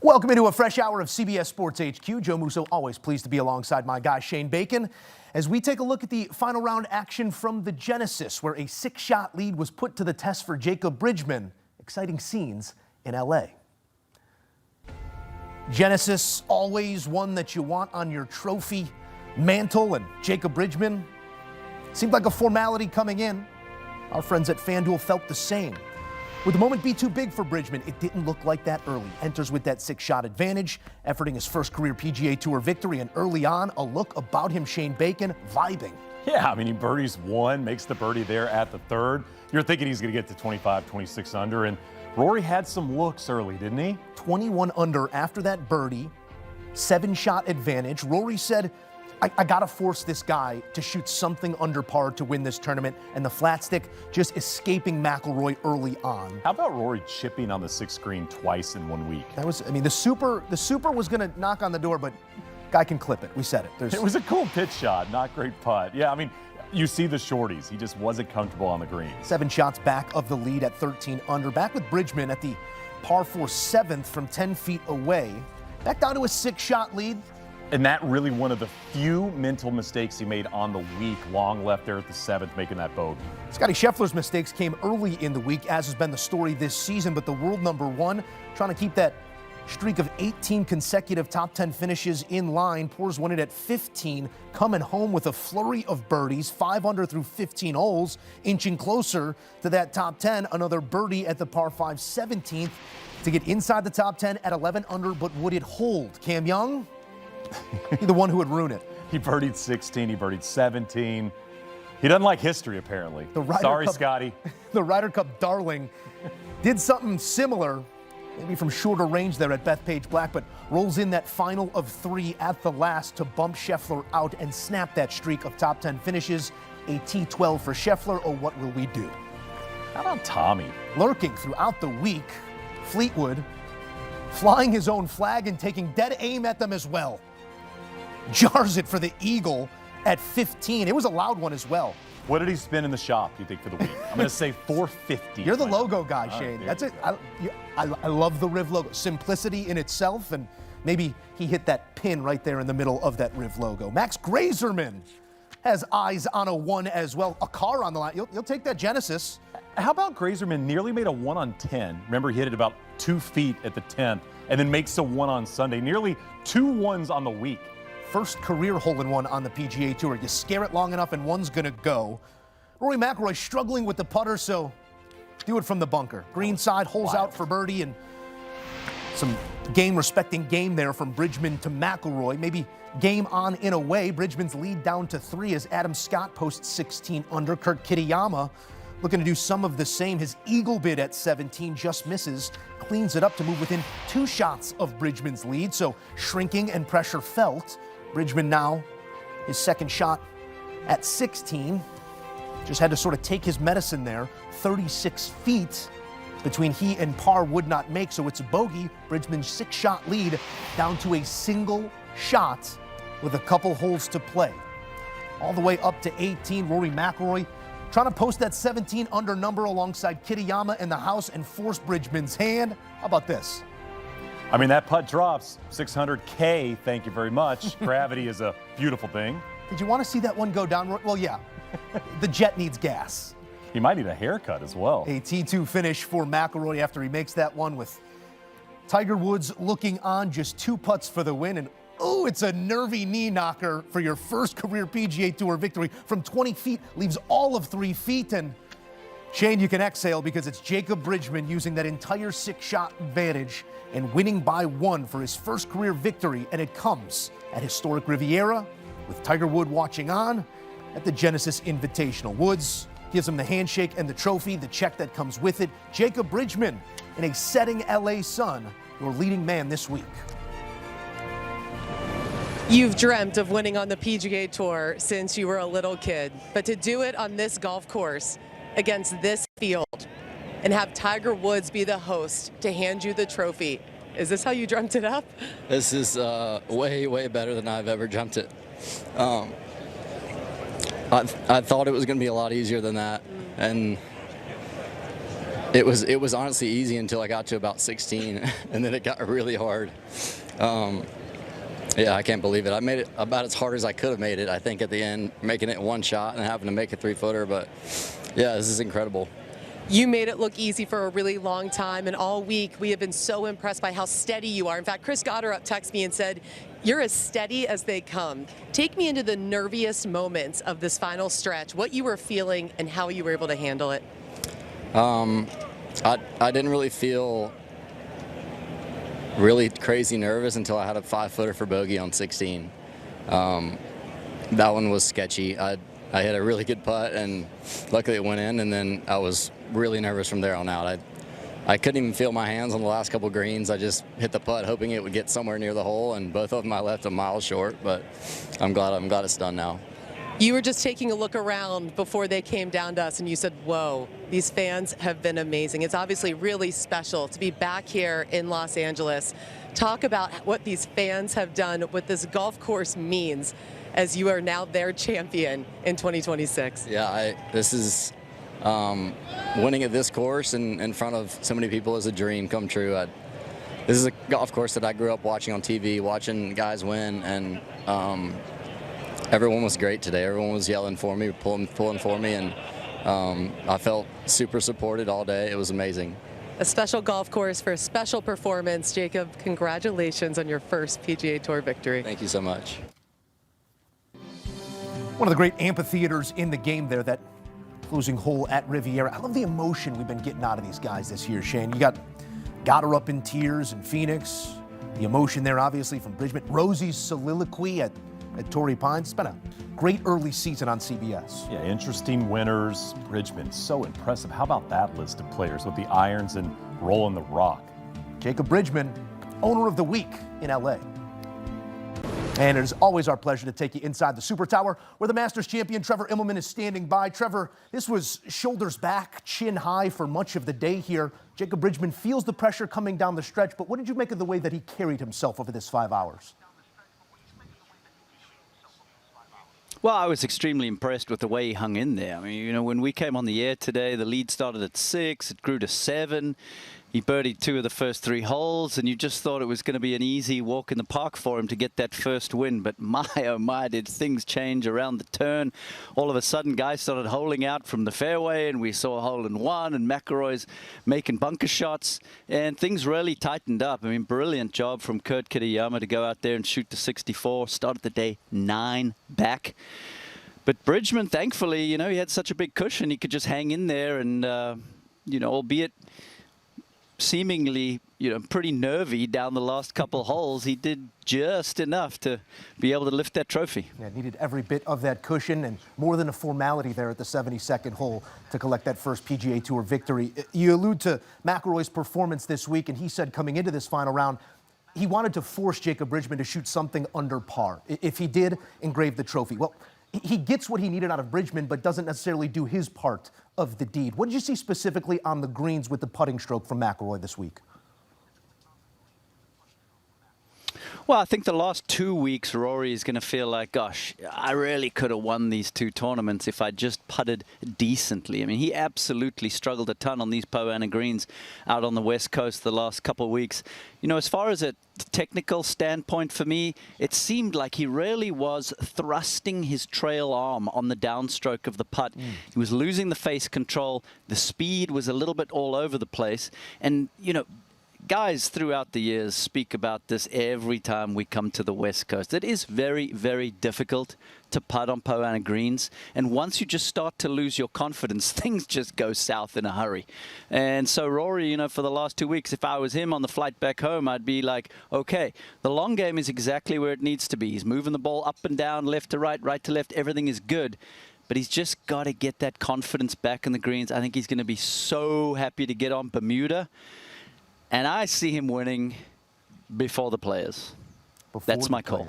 Welcome into a fresh hour of CBS Sports HQ. Joe Musso, always pleased to be alongside my guy Shane Bacon as we take a look at the final round action from the Genesis, where a 6-shot lead was put to the test for Jacob Bridgeman. Exciting scenes in LA. Genesis, always one that you want on your trophy mantle, and Jacob Bridgeman seemed like a formality coming in. Our friends at FanDuel felt the same. Would the moment be too big for Bridgeman? It didn't look like that early. Enters with that 6-shot advantage, efforting his first career PGA Tour victory, and early on, a look about him, Shane Bacon, vibing. Yeah, I mean, he birdies one, makes the birdie there at the third. You're thinking he's going to get to 25, 26 under, and Rory had some looks early, didn't he? 21 under after that birdie, 7-shot advantage. Rory said, I got to force this guy to shoot something under par to win this tournament, and the flat stick just escaping McIlroy early on. How about Rory chipping on the 6th green twice in 1 week? That was, I mean, the super was going to knock on the door, but guy can clip it. We said it. It was a cool pitch shot, not great putt. Yeah, I mean, you see the shorties. He just wasn't comfortable on the green. 7 shots back of the lead at 13 under. Back with Bridgeman at the par 4 7th from 10 feet away. Back down to a 6-shot lead. And that really one of the few mental mistakes he made on the week. Long left there at the 7th, making that bogey. Scotty Scheffler's mistakes came early in the week, as has been the story this season, but the world #1, trying to keep that streak of 18 consecutive top 10 finishes in line, pours one in at 15, coming home with a flurry of birdies, 5 under through 15 holes, inching closer to that top 10. Another birdie at the par 5 17th to get inside the top 10 at 11 under, but would it hold? Cam Young? He's the one who would ruin it. He birdied 16, he birdied 17. He doesn't like history, apparently. Sorry, Scotty. The Ryder Cup darling did something similar, maybe from shorter range there at Bethpage Black, but rolls in that final of 3 at the last to bump Scheffler out and snap that streak of top 10 finishes. A T12 for Scheffler, or what will we do? How about Tommy? Lurking throughout the week, Fleetwood flying his own flag and taking dead aim at them as well. Jars it for the eagle at 15. It was a loud one as well. What did he spend in the shop, do you think, for the week? I'm going to say $450. You're the logo guy, Shane. That's it. I love the Riv logo. Simplicity in itself, and maybe he hit that pin right there in the middle of that Riv logo. Max Grazerman has eyes on a 1 as well. A car on the line. You'll take that Genesis. How about Grazerman nearly made a 1 on 10? Remember, he hit it about 2 feet at the 10th, and then makes a 1 on Sunday. Nearly 2 1s on the week. First career hole-in-one on the PGA Tour. You scare it long enough and one's gonna go. Rory McIlroy struggling with the putter, so do it from the bunker. Green side, holes out for birdie, and some game-respecting game there from Bridgeman to McIlroy. Maybe game on in a way. Bridgeman's lead down to 3 as Adam Scott posts 16 under. Kurt Kitayama looking to do some of the same. His eagle bid at 17 just misses. Cleans it up to move within 2 shots of Bridgeman's lead, so shrinking and pressure felt. Bridgeman now, his 2nd shot at 16. Just had to sort of take his medicine there. 36 feet between he and par would not make, so it's a bogey. Bridgeman's 6-shot lead down to a single shot with a couple holes to play. All the way up to 18, Rory McIlroy trying to post that 17 under number alongside Kitayama in the house and force Bridgeman's hand. How about this? I mean, that putt drops 600K, thank you very much. Gravity is a beautiful thing. Did you want to see that one go down? Well, yeah. The jet needs gas. He might need a haircut as well. A T2 finish for McIlroy after he makes that one, with Tiger Woods looking on, just 2 putts for the win. And oh, it's a nervy knee knocker for your first career PGA Tour victory from 20 feet, leaves all of 3 feet. And Shane, you can exhale because it's Jacob Bridgeman using that entire 6-shot advantage and winning by 1 for his first career victory. And it comes at historic Riviera with Tiger Woods watching on at the Genesis Invitational. Woods gives him the handshake and the trophy, the check that comes with it. Jacob Bridgeman in a setting LA sun, your leading man this week. You've dreamt of winning on the PGA Tour since you were a little kid, but to do it on this golf course against this field and have Tiger Woods be the host to hand you the trophy, is this how you dreamt it up? This is way, way better than I've ever dreamt it. I thought it was going to be a lot easier than that, and It was honestly easy until I got to about 16, and then it got really hard. Yeah, I can't believe it. I made it about as hard as I could have made it, I think, at the end, making it one shot and having to make a 3-footer. But, yeah, this is incredible. You made it look easy for a really long time, and all week we have been so impressed by how steady you are. In fact, Chris Goddard texted me and said, you're as steady as they come. Take me into the nerviest moments of this final stretch, what you were feeling and how you were able to handle it. I didn't really feel really crazy nervous until I had a 5-footer for bogey on 16. That one was sketchy. I hit a really good putt, and luckily it went in, and then I was really nervous from there on out. I couldn't even feel my hands on the last couple greens. I just hit the putt hoping it would get somewhere near the hole, and both of them I left a mile short, but I'm glad it's done now. You were just taking a look around before they came down to us, and you said, whoa, these fans have been amazing. It's obviously really special to be back here in Los Angeles. Talk about what these fans have done, what this golf course means as you are now their champion in 2026. Yeah, this is winning at this course and in front of so many people is a dream come true. This is a golf course that I grew up watching on TV, watching guys win, and everyone was great today. Everyone was yelling for me, pulling for me, and I felt super supported all day. It was amazing. A special golf course for a special performance. Jacob, congratulations on your first PGA Tour victory. Thank you so much. One of the great amphitheaters in the game there, that closing hole at Riviera. I love the emotion we've been getting out of these guys this year, Shane. You got her up in tears in Phoenix. The emotion there, obviously, from Bridgeman. Rosie's soliloquy at Torrey Pines. It's been a great early season on CBS. Yeah, interesting winners. Bridgeman, so impressive. How about that list of players with the irons and rolling the rock? Jacob Bridgeman, owner of the week in LA. And it is always our pleasure to take you inside the Super Tower, where the Masters champion Trevor Immelman is standing by. Trevor, this was shoulders back, chin high for much of the day here. Jacob Bridgeman feels the pressure coming down the stretch, but what did you make of the way that he carried himself over this 5 hours? Well, I was extremely impressed with the way he hung in there. I mean, you know, when we came on the air today, the lead started at 6, it grew to 7. He birdied 2 of the first 3 holes, and you just thought it was going to be an easy walk in the park for him to get that first win. But my, oh my, did things change around the turn. All of a sudden, guys started holing out from the fairway, and we saw a hole in 1, and McIlroy's making bunker shots, and things really tightened up. I mean, brilliant job from Kurt Kitayama to go out there and shoot to 64. Started the day 9 back. But Bridgman, thankfully, you know, he had such a big cushion. He could just hang in there and, you know, albeit seemingly, you know, pretty nervy down the last couple holes, he did just enough to be able to lift that trophy. Yeah, needed every bit of that cushion and more than a formality there at the 72nd hole to collect that first PGA Tour victory. You allude to McIlroy's performance this week, and he said coming into this final round, he wanted to force Jacob Bridgeman to shoot something under par. If he did, engrave the trophy. Well, he gets what he needed out of Bridgeman, but doesn't necessarily do his part of the deed. What did you see specifically on the greens with the putting stroke from McIlroy this week? Well, I think the last 2 weeks, Rory is going to feel like, gosh, I really could have won these 2 tournaments if I just putted decently. I mean, he absolutely struggled a ton on these Poa annua greens out on the West Coast the last couple of weeks. You know, as far as a technical standpoint for me, it seemed like he really was thrusting his trail arm on the downstroke of the putt. He was losing the face control. The speed was a little bit all over the place. And, you know, guys throughout the years speak about this every time we come to the West Coast. It is very, very difficult to putt on Poa annua greens. And once you just start to lose your confidence, things just go south in a hurry. And so Rory, you know, for the last 2 weeks, if I was him on the flight back home, I'd be like, okay, the long game is exactly where it needs to be. He's moving the ball up and down, left to right, right to left. Everything is good. But he's just got to get that confidence back in the greens. I think he's going to be so happy to get on Bermuda. And I see him winning before the players. That's my call.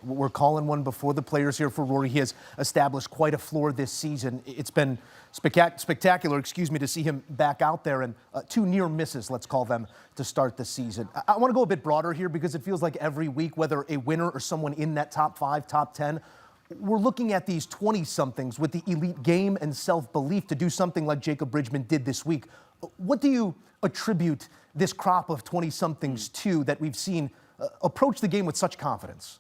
We're calling one before the players here for Rory. He has established quite a floor this season. It's been spectacular, to see him back out there, and 2 near misses, let's call them, to start the season. I want to go a bit broader here because it feels like every week, whether a winner or someone in that top 5, top 10, we're looking at these 20-somethings with the elite game and self-belief to do something like Jacob Bridgeman did this week. What do you attribute this crop of 20-somethings to that we've seen approach the game with such confidence?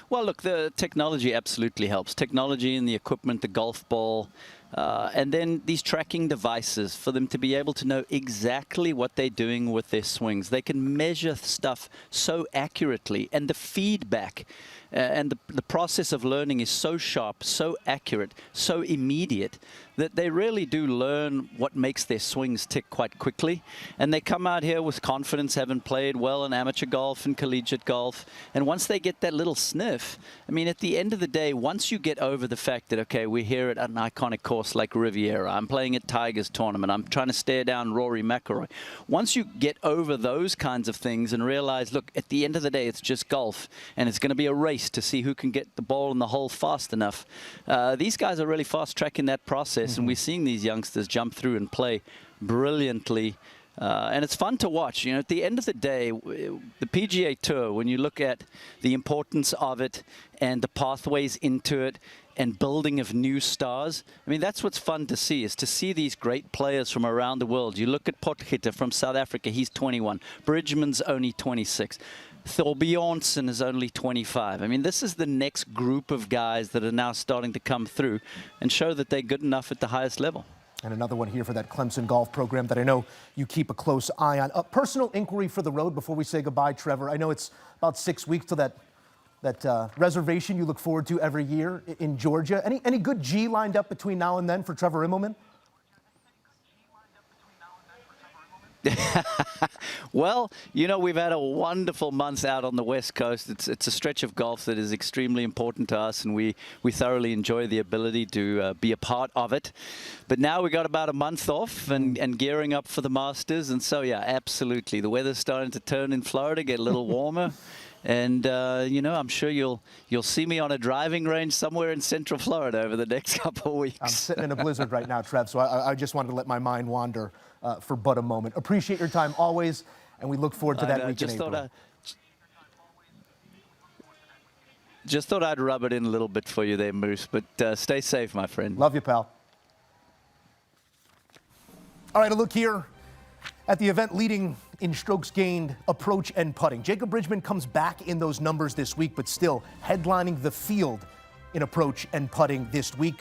Well, look, the technology absolutely helps. Technology and the equipment, the golf ball, and then these tracking devices for them to be able to know exactly what they're doing with their swings. They can measure stuff so accurately, and the feedback and the process of learning is so sharp, so accurate, so immediate that they really do learn what makes their swings tick quite quickly. And they come out here with confidence, having played well in amateur golf and collegiate golf. And once they get that little sniff, I mean, at the end of the day, once you get over the fact that, okay, we're here at an iconic course like Riviera, I'm playing at Tiger's tournament, I'm trying to stare down Rory McIlroy. Once you get over those kinds of things and realize, look, at the end of the day, it's just golf, and it's going to be a race to see who can get the ball in the hole fast enough. These guys are really fast-tracking that process, and we're seeing these youngsters jump through and play brilliantly. And it's fun to watch. You know, at the end of the day, the PGA Tour, when you look at the importance of it and the pathways into it and building of new stars, I mean, that's what's fun to see, is to see these great players from around the world. You look at Potgieter from South Africa, he's 21. Bridgman's only 26. Thorbjornsen is only 25. I mean, this is the next group of guys that are now starting to come through and show that they're good enough at the highest level. And another one here for that Clemson golf program that I know you keep a close eye on. A personal inquiry for the road before we say goodbye, Trevor. I know it's about 6 weeks till that reservation you look forward to every year in Georgia. Any good G lined up between now and then for Trevor Immelman? Well, you know, we've had a wonderful month out on the West Coast. It's a stretch of golf that is extremely important to us, and we thoroughly enjoy the ability to be a part of it. But now we got about a month off and gearing up for the Masters. And so, yeah, absolutely. The weather's starting to turn in Florida, get a little warmer. And, you know, I'm sure you'll see me on a driving range somewhere in Central Florida over the next couple of weeks. I'm sitting in a blizzard right now, Trev, so I just wanted to let my mind wander for but a moment. Appreciate your time always, and we look forward to that week in April. Just thought I'd rub it in a little bit for you there, Moose, but stay safe, my friend. Love you, pal. All right, a look here at the event leading in strokes gained, approach, and putting. Jacob Bridgeman comes back in those numbers this week, but still headlining the field in approach and putting this week,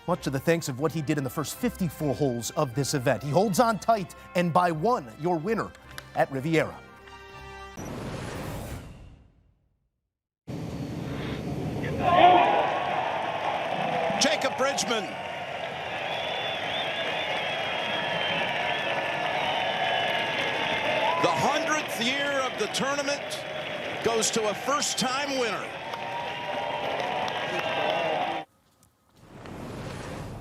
much to the thanks of what he did in the first 54 holes of this event. He holds on tight, and by one, your winner at Riviera. Jacob Bridgeman. The 100th year of the tournament goes to a first-time winner.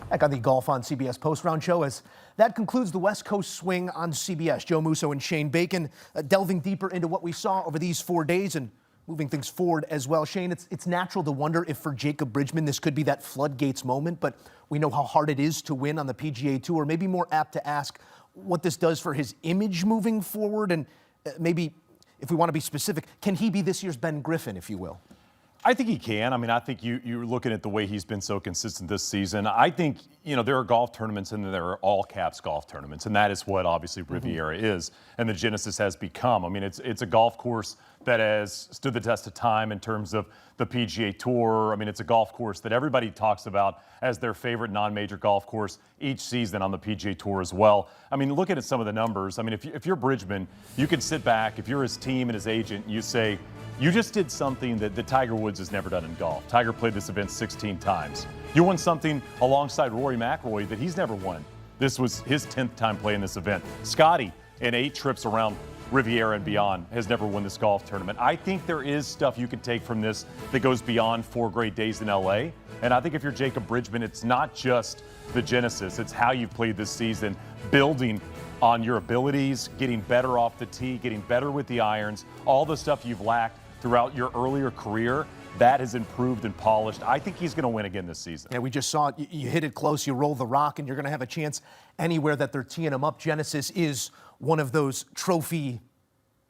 Back on the Golf on CBS post-round show, as that concludes the West Coast swing on CBS. Joe Musso and Shane Bacon delving deeper into what we saw over these 4 days and moving things forward as well. Shane, it's natural to wonder if for Jacob Bridgeman this could be that floodgates moment, but we know how hard it is to win on the PGA Tour. Maybe more apt to ask what this does for his image moving forward, and maybe, if we want to be specific, can he be this year's Ben Griffin, if you will? I think he can. I mean, I think you're looking at the way he's been so consistent this season. I think, you know, there are golf tournaments and there are all caps golf tournaments, and that is what obviously Riviera is and the Genesis has become. I mean, it's a golf course that has stood the test of time in terms of the PGA Tour. I mean, it's a golf course that everybody talks about as their favorite non-major golf course each season on the PGA Tour as well. I mean, looking at some of the numbers, I mean, if you're Bridgeman, you can sit back, if you're his team and his agent, you say, you just did something that Tiger Woods has never done in golf. Tiger played this event 16 times. You won something alongside Rory McIlroy that he's never won. This was his 10th time playing this event. Scotty, in 8 trips around Riviera and beyond, has never won this golf tournament. I think there is stuff you can take from this that goes beyond 4 great days in LA. And I think if you're Jacob Bridgeman, it's not just the Genesis, it's how you've played this season, building on your abilities, getting better off the tee, getting better with the irons, all the stuff you've lacked throughout your earlier career, that has improved and polished. I think he's going to win again this season. Yeah, we just saw it. You hit it close, you roll the rock, and you're going to have a chance anywhere that they're teeing him up. Genesis is one of those trophy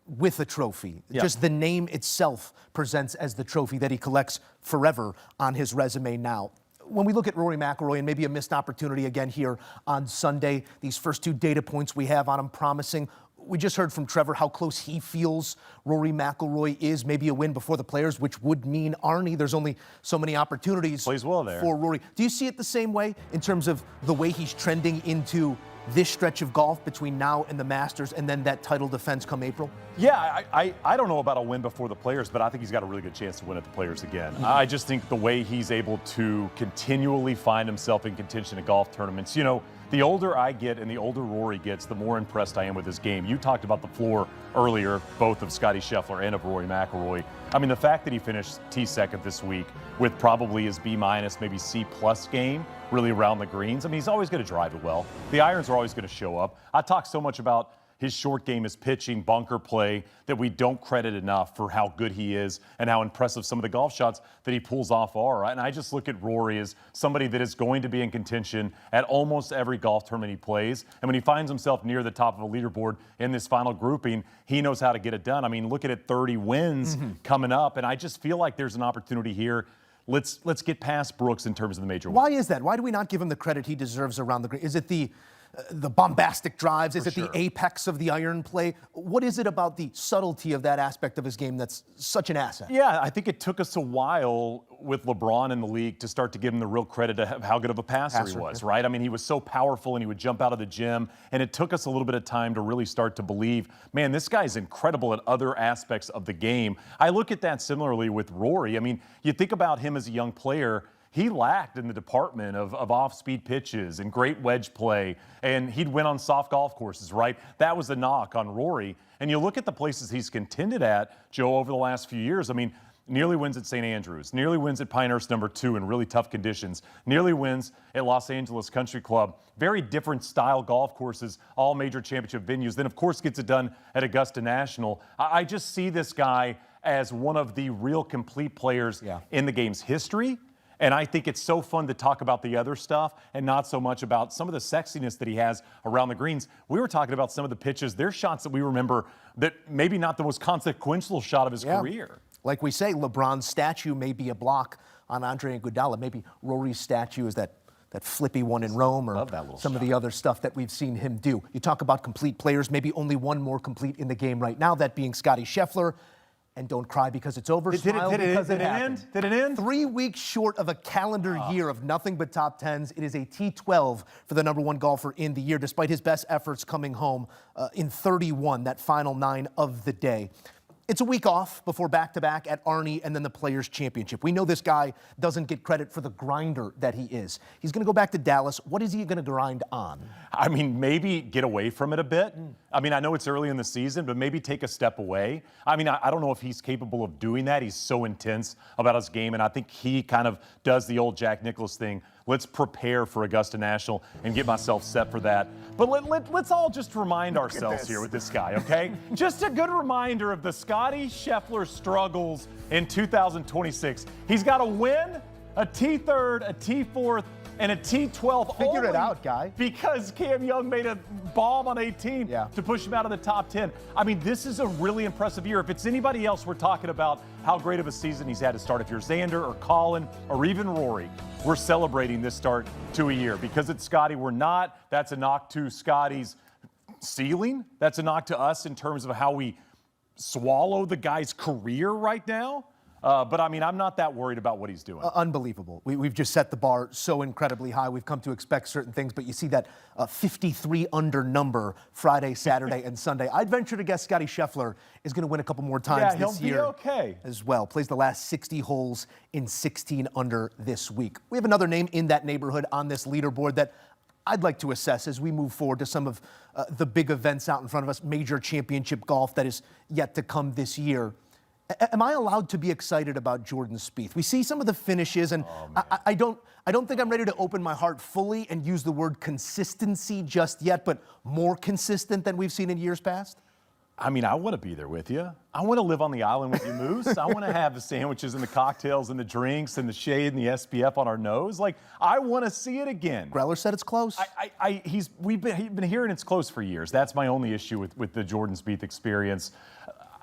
with a trophy. Yeah. Just the name itself presents as the trophy that he collects forever on his resume now. when we look at Rory McIlroy and maybe a missed opportunity again here on Sunday, these first 2 data points we have on him promising. We just heard from Trevor how close he feels Rory McIlroy is. Maybe a win before the Players, which would mean Arnie. There's only so many opportunities Plays well there. for Rory. Do you see it the same way in terms of the way he's trending into this stretch of golf between now and the Masters and then that title defense come April? Yeah, I don't know about a win before the Players, but I think he's got a really good chance to win at the Players again. I just think the way he's able to continually find himself in contention at golf tournaments, you know, the older I get and the older Rory gets, the more impressed I am with his game. You talked about the floor earlier, both of Scottie Scheffler and of Rory McIlroy. I mean, the fact that he finished T2 this week with probably his B-, maybe C+ game, really around the greens. I mean, he's always going to drive it well. The irons are always going to show up. I talk so much about his short game, his pitching, bunker play, that we don't credit enough for how good he is and how impressive some of the golf shots that he pulls off are. And I just look at Rory as somebody that is going to be in contention at almost every golf tournament he plays. And when he finds himself near the top of a leaderboard in this final grouping, he knows how to get it done. I mean, look at it, 30 wins coming up. And I just feel like there's an opportunity here. Let's get past Brooks in terms of the major. Why is that? Why do we not give him the credit he deserves around the green? Is it the bombastic drives? Is it the apex of the iron play? What is it about the subtlety of that aspect of his game that's such an asset? Yeah, I think it took us a while with LeBron in the league to start to give him the real credit to how good of a passer he was, right? I mean, he was so powerful and he would jump out of the gym, and it took us a little bit of time to really start to believe, man, this guy's incredible at other aspects of the game. I look at that similarly with Rory. I mean, you think about him as a young player, he lacked in the department of off-speed pitches and great wedge play, and he'd win on soft golf courses, right? That was the knock on Rory. And you look at the places he's contended at, Joe, over the last few years. I mean, nearly wins at St. Andrews, nearly wins at Pinehurst #2 in really tough conditions, nearly wins at Los Angeles Country Club. Very different style golf courses, all major championship venues. Then, of course, gets it done at Augusta National. I just see this guy as one of the real complete players in the game's history. And I think it's so fun to talk about the other stuff and not so much about some of the sexiness that he has around the greens. We were talking about some of the pitches. There's shots that we remember that maybe not the most consequential shot of his career. Like we say, LeBron's statue may be a block on Andre Iguodala. Maybe Rory's statue is that flippy one in Rome, or some of the other stuff that we've seen him do. You talk about complete players, maybe only one more complete in the game right now, that being Scottie Scheffler. And don't cry because it's over. Smile because it happened. Did it end? 3 weeks short of a calendar year of nothing but top tens. It is a T12 for the #1 golfer in the year, despite his best efforts coming home in 31, that final 9 of the day. It's a week off before back-to-back at Arnie and then the Players' Championship. We know this guy doesn't get credit for the grinder that he is. He's going to go back to Dallas. What is he going to grind on? I mean, maybe get away from it a bit. I mean, I know it's early in the season, but maybe take a step away. I mean, I don't know if he's capable of doing that. He's so intense about his game, and I think he kind of does the old Jack Nicklaus thing. Let's prepare for Augusta National and get myself set for that. But let's all just remind ourselves here with this guy, okay? Just a good reminder of the Scottie Scheffler struggles in 2026. He's got a win, a T3rd, a T4th, and a T12. Figure it out, guy. Because Cam Young made a bomb on 18 to push him out of the top 10. I mean, this is a really impressive year. If it's anybody else, we're talking about how great of a season he's had to start. If you're Xander or Colin or even Rory, we're celebrating this start to a year. Because it's Scottie, we're not. That's a knock to Scottie's ceiling. That's a knock to us in terms of how we swallow the guy's career right now. But, I mean, I'm not that worried about what he's doing. Unbelievable. We've just set the bar so incredibly high. We've come to expect certain things, but you see that 53 under number Friday, Saturday, and Sunday. I'd venture to guess Scottie Scheffler is going to win a couple more times this year. He'll be okay. As well. Plays the last 60 holes in 16 under this week. We have another name in that neighborhood on this leaderboard that I'd like to assess as we move forward to some of the big events out in front of us, major championship golf that is yet to come this year. Am I allowed to be excited about Jordan Spieth? We see some of the finishes, and I don't think I'm ready to open my heart fully and use the word consistency just yet, but more consistent than we've seen in years past? I mean, I want to be there with you. I want to live on the island with you, Moose. I want to have the sandwiches and the cocktails and the drinks and the shade and the SPF on our nose. Like, I want to see it again. Greller said it's close. We've been hearing it's close for years. That's my only issue with the Jordan Spieth experience.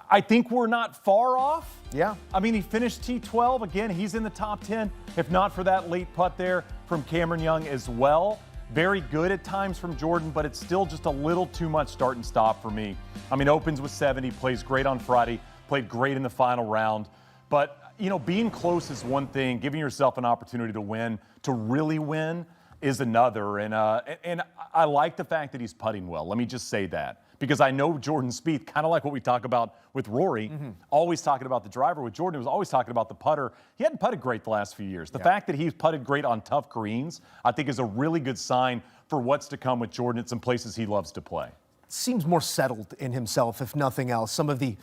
I think we're not far off. Yeah. I mean, he finished T12. Again, he's in the top 10, if not for that late putt there from Cameron Young as well. Very good at times from Jordan, but it's still just a little too much start and stop for me. I mean, opens with 70, plays great on Friday, played great in the final round. But, you know, being close is one thing. Giving yourself an opportunity to win, to really win, is another. And I like the fact that he's putting well. Let me just say that. Because I know Jordan Spieth, kind of like what we talk about with Rory, always talking about the driver. With Jordan, he was always talking about the putter. He hadn't putted great the last few years. The fact that he's putted great on tough greens, I think is a really good sign for what's to come with Jordan at some places he loves to play. Seems more settled in himself, if nothing else. Some of the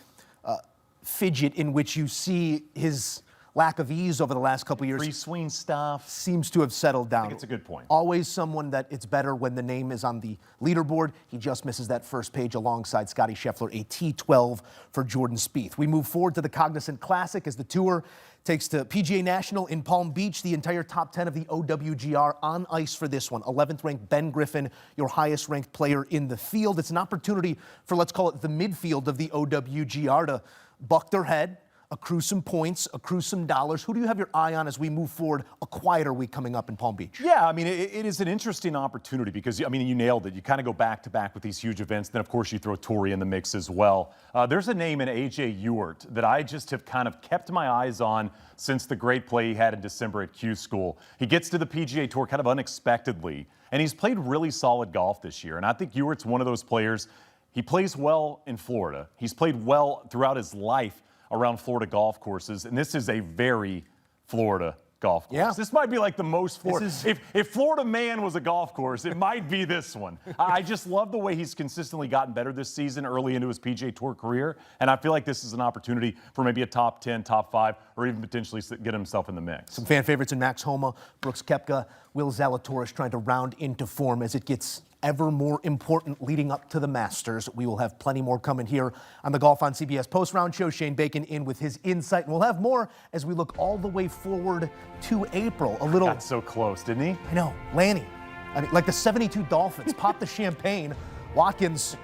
fidget in which you see his lack of ease over the last couple of years. Free swing stuff. Seems to have settled down. I think it's a good point. Always someone that it's better when the name is on the leaderboard. He just misses that first page alongside Scottie Scheffler, a T12 for Jordan Spieth. We move forward to the Cognizant Classic as the tour takes to PGA National in Palm Beach. The entire top 10 of the OWGR on ice for this one. 11th ranked Ben Griffin, your highest ranked player in the field. It's an opportunity for, let's call it, the midfield of the OWGR to buck their head, accrue some points, accrue some dollars. Who do you have your eye on as we move forward, a quieter week coming up in Palm Beach? Yeah, I mean, it is an interesting opportunity because, I mean, you nailed it. You kind of go back to back with these huge events. Then, of course, you throw Torrey in the mix as well. There's a name in A.J. Ewart that I just have kind of kept my eyes on since the great play he had in December at Q School. He gets to the PGA Tour kind of unexpectedly, and he's played really solid golf this year. And I think Ewart's one of those players. He plays well in Florida. He's played well throughout his life around Florida golf courses, and this is a very Florida golf course. Yeah. This might be like the most Florida. If Florida Man was a golf course, it might be this one. I just love the way he's consistently gotten better this season early into his PGA Tour career, and I feel like this is an opportunity for maybe a top 10, top 5, or even potentially get himself in the mix. Some fan favorites in Max Homa, Brooks Koepka, Will Zalatoris trying to round into form as it gets ever more important leading up to the Masters. We will have plenty more coming here on the Golf on CBS post-round show. Shane Bacon in with his insight. And we'll have more as we look all the way forward to April. A little. Got so close, didn't he? I know. Lanny. I mean, like the 72 Dolphins. Pop the champagne. Watkins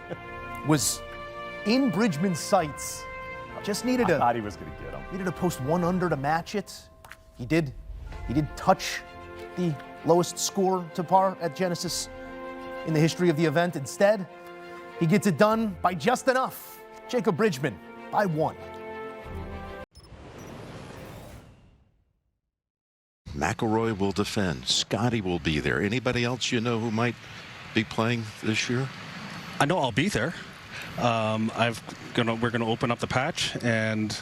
was in Bridgman's sights. Just needed I thought he was going to get him. Needed to post 1 under to match it. He did touch the lowest score to par at Genesis in the history of the event. Instead, he gets it done by just enough. Jacob Bridgeman by 1. McIlroy will defend. Scotty will be there. Anybody else you know who might be playing this year? I know I'll be there. We're going to open up the patch, and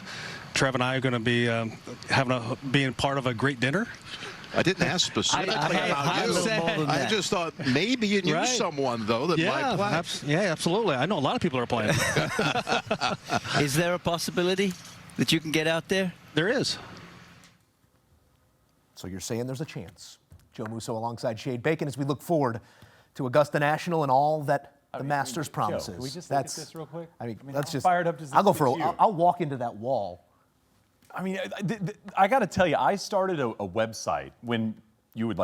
Trev and I are going to be being part of a great dinner. I didn't ask specifically about you. I just thought maybe you knew someone, though, that might play. Yeah, absolutely. I know a lot of people are playing. Is there a possibility that you can get out there? There is. So you're saying there's a chance. Joe Musso alongside Shane Bacon as we look forward to Augusta National and all that the Masters promises. Joe, can we just look at this real quick? I mean, let's just. Fired up. I'll go for. I'll walk into that wall. I mean, I got to tell you, I started a website when you would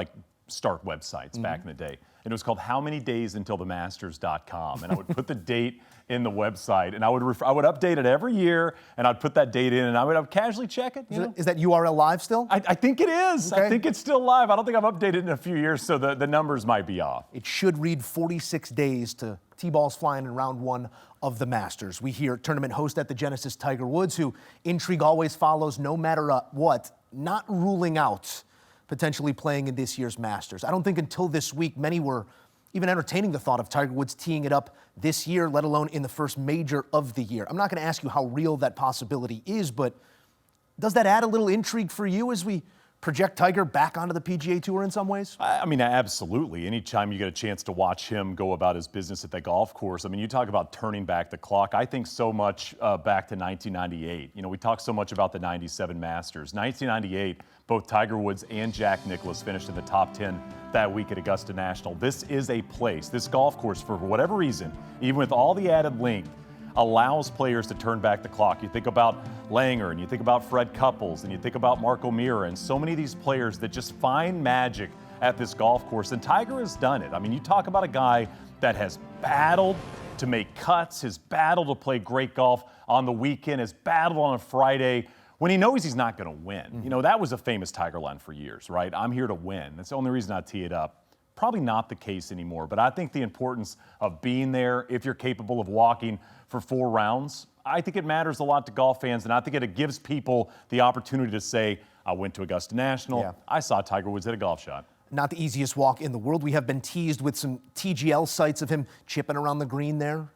start websites back in the day. And it was called howmanydaysUntilTheMasters.com. And I would put the date in the website, and I would update it every year, and I'd put that date in, and I would casually check it. Is that URL live still? I think it is. Okay. I think it's still live. I don't think I've updated it in a few years, so the numbers might be off. It should read 46 days to T-balls flying in round 1 of the Masters. We hear tournament host at the Genesis, Tiger Woods, who intrigue always follows no matter what, not ruling out potentially playing in this year's Masters. I don't think until this week many were even entertaining the thought of Tiger Woods teeing it up this year, let alone in the first major of the year. I'm not going to ask you how real that possibility is, but does that add a little intrigue for you as we project Tiger back onto the PGA Tour in some ways? I mean, absolutely. Anytime you get a chance to watch him go about his business at the golf course, I mean, you talk about turning back the clock. I think so much back to 1998. You know, we talk so much about the 97 Masters. 1998, both Tiger Woods and Jack Nicklaus finished in the top 10 that week at Augusta National. This is a place, this golf course, for whatever reason, even with all the added length, allows players to turn back the clock. You think about Langer, and you think about Fred Couples, and you think about Mark O'Meara, and so many of these players that just find magic at this golf course, and Tiger has done it. I mean, you talk about a guy that has battled to make cuts, his battle to play great golf on the weekend, his battle on a Friday when he knows he's not going to win. You know, that was a famous Tiger line for years, right? I'm here to win. That's the only reason I tee it up. Probably not the case anymore, but I think the importance of being there, if you're capable of walking for 4 rounds, I think it matters a lot to golf fans, and I think it gives people the opportunity to say, I went to Augusta National, Yeah. I saw Tiger Woods hit a golf shot. Not the easiest walk in the world. We have been teased with some TGL sights of him chipping around the green there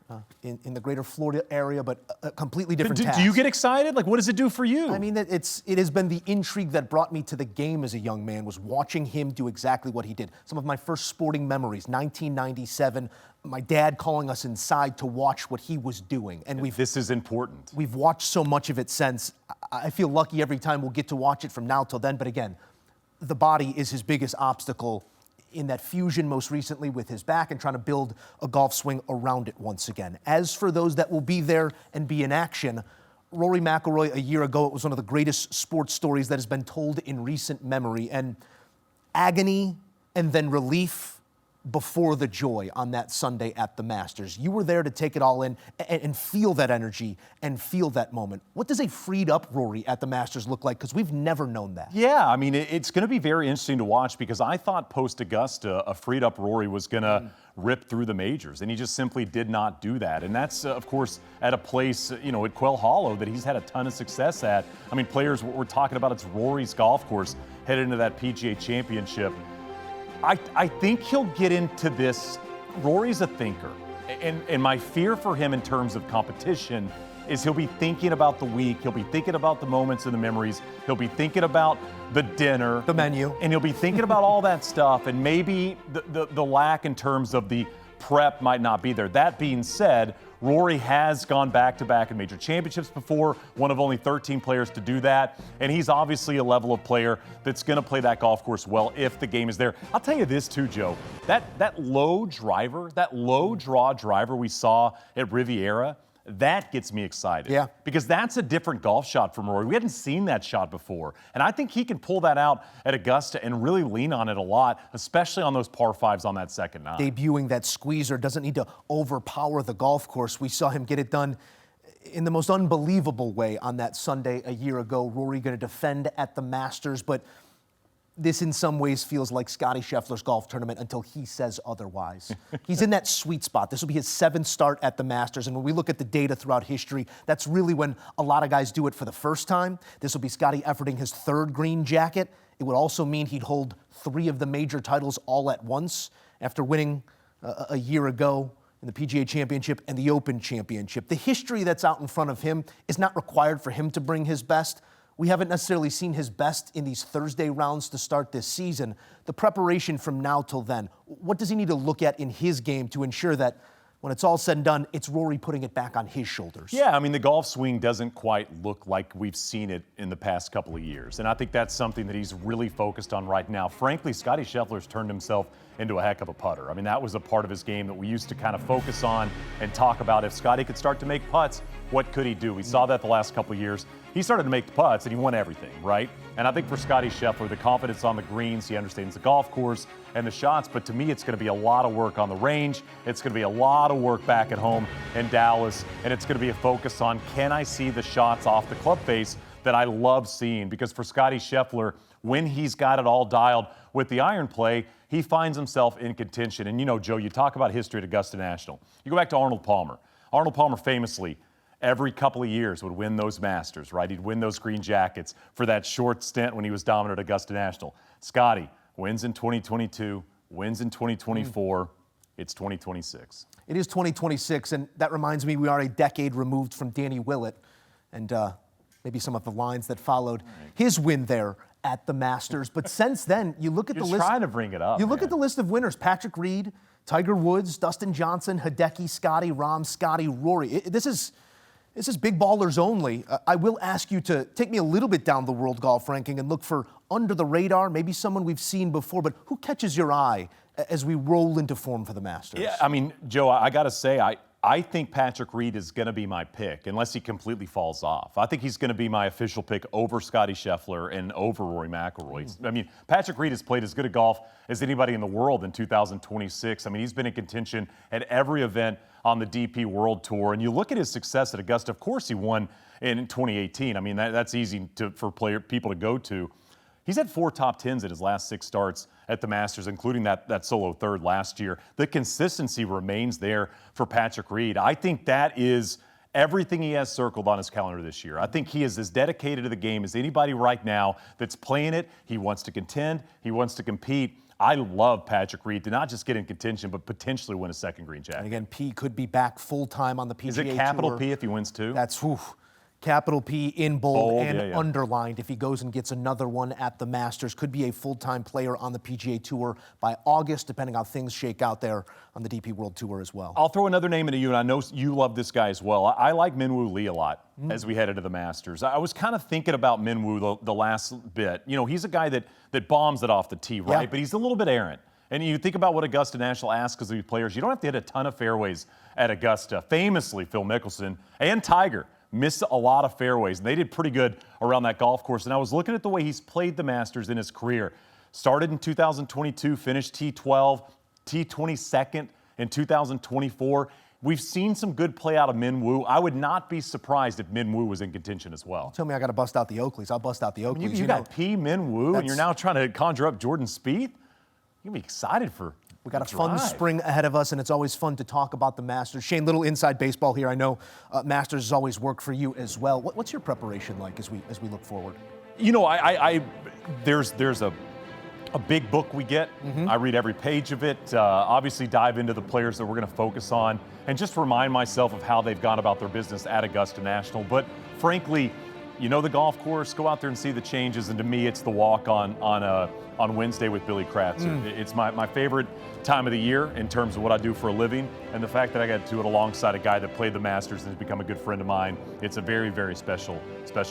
in the greater Florida area, but a completely different task. Do you get excited? Like, what does it do for you? I mean, it has been the intrigue that brought me to the game as a young man, was watching him do exactly what he did. Some of my first sporting memories, 1997, my dad calling us inside to watch what he was doing. And this is important. We've watched so much of it since. I feel lucky every time we'll get to watch it from now till then, but again, the body is his biggest obstacle in that fusion most recently with his back and trying to build a golf swing around it once again. As for those that will be there and be in action, Rory McIlroy, a year ago, it was one of the greatest sports stories that has been told in recent memory, and agony and then relief before the joy on that Sunday at the Masters. You were there to take it all in and feel that energy and feel that moment. What does a freed up Rory at the Masters look like? Because we've never known that. Yeah, I mean, it's going to be very interesting to watch because I thought post-Augusta, a freed up Rory was going to rip through the majors, and he just simply did not do that. And that's, of course, at a place, you know, at Quail Hollow that he's had a ton of success at. I mean, players, we're talking about, it's Rory's golf course headed into that PGA Championship. I think he'll get into this. Rory's a thinker. And my fear for him in terms of competition is he'll be thinking about the week. He'll be thinking about the moments and the memories. He'll be thinking about the dinner. The menu. And he'll be thinking about all that stuff. And maybe the lack in terms of the prep might not be there. That being said, Rory has gone back-to-back in major championships before, one of only 13 players to do that, and he's obviously a level of player that's going to play that golf course well if the game is there. I'll tell you this too, Joe, that low driver, that low draw driver we saw at Riviera, that gets me excited. Yeah. Because that's a different golf shot from Rory. We hadn't seen that shot before. And I think he can pull that out at Augusta and really lean on it a lot, especially on those par 5s on that second 9. Debuting that squeezer, doesn't need to overpower the golf course. We saw him get it done in the most unbelievable way on that Sunday a year ago. Rory going to defend at the Masters, but this in some ways feels like Scottie Scheffler's golf tournament until he says otherwise. He's in that sweet spot. This will be his 7th start at the Masters, and when we look at the data throughout history, that's really when a lot of guys do it for the first time. This will be Scottie efforting his 3rd green jacket. It would also mean he'd hold 3 of the major titles all at once after winning a year ago in the PGA Championship and the Open Championship. The history that's out in front of him is not required for him to bring his best. We haven't necessarily seen his best in these Thursday rounds to start this season. The preparation from now till then, what does he need to look at in his game to ensure that when it's all said and done, it's Rory putting it back on his shoulders? Yeah, I mean, the golf swing doesn't quite look like we've seen it in the past couple of years. And I think that's something that he's really focused on right now. Frankly, Scottie Scheffler's turned himself into a heck of a putter. I mean, that was a part of his game that we used to kind of focus on and talk about. If Scottie could start to make putts, what could he do? We saw that the last couple of years. He started to make the putts, and he won everything, right? And I think for Scottie Scheffler, the confidence on the greens, he understands the golf course and the shots, but to me, it's going to be a lot of work on the range. It's going to be a lot of work back at home in Dallas, and it's going to be a focus on, can I see the shots off the club face that I love seeing? Because for Scottie Scheffler, when he's got it all dialed with the iron play, he finds himself in contention. And you know, Joe, you talk about history at Augusta National. You go back to Arnold Palmer. Arnold Palmer famously, every couple of years, would win those Masters, right? He'd win those green jackets for that short stint when he was dominant at Augusta National. Scottie wins in 2022, wins in 2024. It's 2026. It is 2026, and that reminds me we are a decade removed from Danny Willett and maybe some of the lines that followed his win there at the Masters. But since then, you look at the list. You're trying to bring it up. You look at the list of winners: Patrick Reed, Tiger Woods, Dustin Johnson, Hideki, Scottie, Rahm, Scottie, Rory. This is big ballers only. I will ask you to take me a little bit down the world golf ranking and look for under the radar, maybe someone we've seen before, but who catches your eye as we roll into form for the Masters? Yeah, I mean, Joe, I got to say, I think Patrick Reed is going to be my pick unless he completely falls off. I think he's going to be my official pick over Scotty Scheffler and over Rory McIlroy. I mean, Patrick Reed has played as good a golf as anybody in the world in 2026. I mean, he's been in contention at every event on the DP World Tour. And you look at his success at Augusta, of course he won in 2018. I mean, that's easy for people to go to. He's had 4 top 10s in his last 6 starts at the Masters, including that solo third last year. The consistency remains there for Patrick Reed. I think that is everything he has circled on his calendar this year. I think he is as dedicated to the game as anybody right now that's playing it. He wants to contend. He wants to compete. I love Patrick Reed to not just get in contention, but potentially win a second green jacket. And again, P could be back full-time on the PGA Tour. Is it capital P if he wins 2? That's capital P in bold and underlined. If he goes and gets another one at the Masters, could be a full-time player on the PGA Tour by August, depending how things shake out there on the DP World Tour as well. I'll throw another name into you, and I know you love this guy as well. I like Minwoo Lee a lot as we head into the Masters. I was kind of thinking about Minwoo the last bit. You know, he's a guy that bombs it off the tee, right? Yeah. But he's a little bit errant. And you think about what Augusta National asks of these players. You don't have to hit a ton of fairways at Augusta. Famously, Phil Mickelson and Tiger missed a lot of fairways, and they did pretty good around that golf course. And I was looking at the way he's played the Masters in his career. Started in 2022, finished T12, T22nd in 2024. We've seen some good play out of Minwoo. I would not be surprised if Minwoo was in contention as well. Tell me I got to bust out the Oakleys. I'll bust out the Oakleys. I mean, you got P, Minwoo, and you're now trying to conjure up Jordan Spieth? You'll be excited for We got a fun spring ahead of us, and it's always fun to talk about the Masters. Shane, little inside baseball here. I know Masters has always worked for you as well. What's your preparation like as we look forward? You know, there's a big book we get. I read every page of it. Obviously, dive into the players that we're going to focus on, and just remind myself of how they've gone about their business at Augusta National. But frankly, you know the golf course. Go out there and see the changes. And to me, it's the walk on Wednesday with Billy Kratzer. It's my favorite time of the year in terms of what I do for a living, and the fact that I got to do it alongside a guy that played the Masters and has become a good friend of mine. It's a very, very special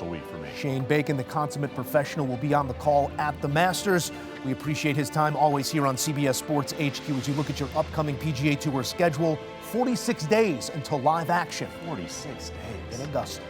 week for me. Shane Bacon, the consummate professional, will be on the call at the Masters. We appreciate his time always here on CBS Sports HQ as you look at your upcoming PGA Tour schedule. 46 days until live action. 46 days. In Augusta.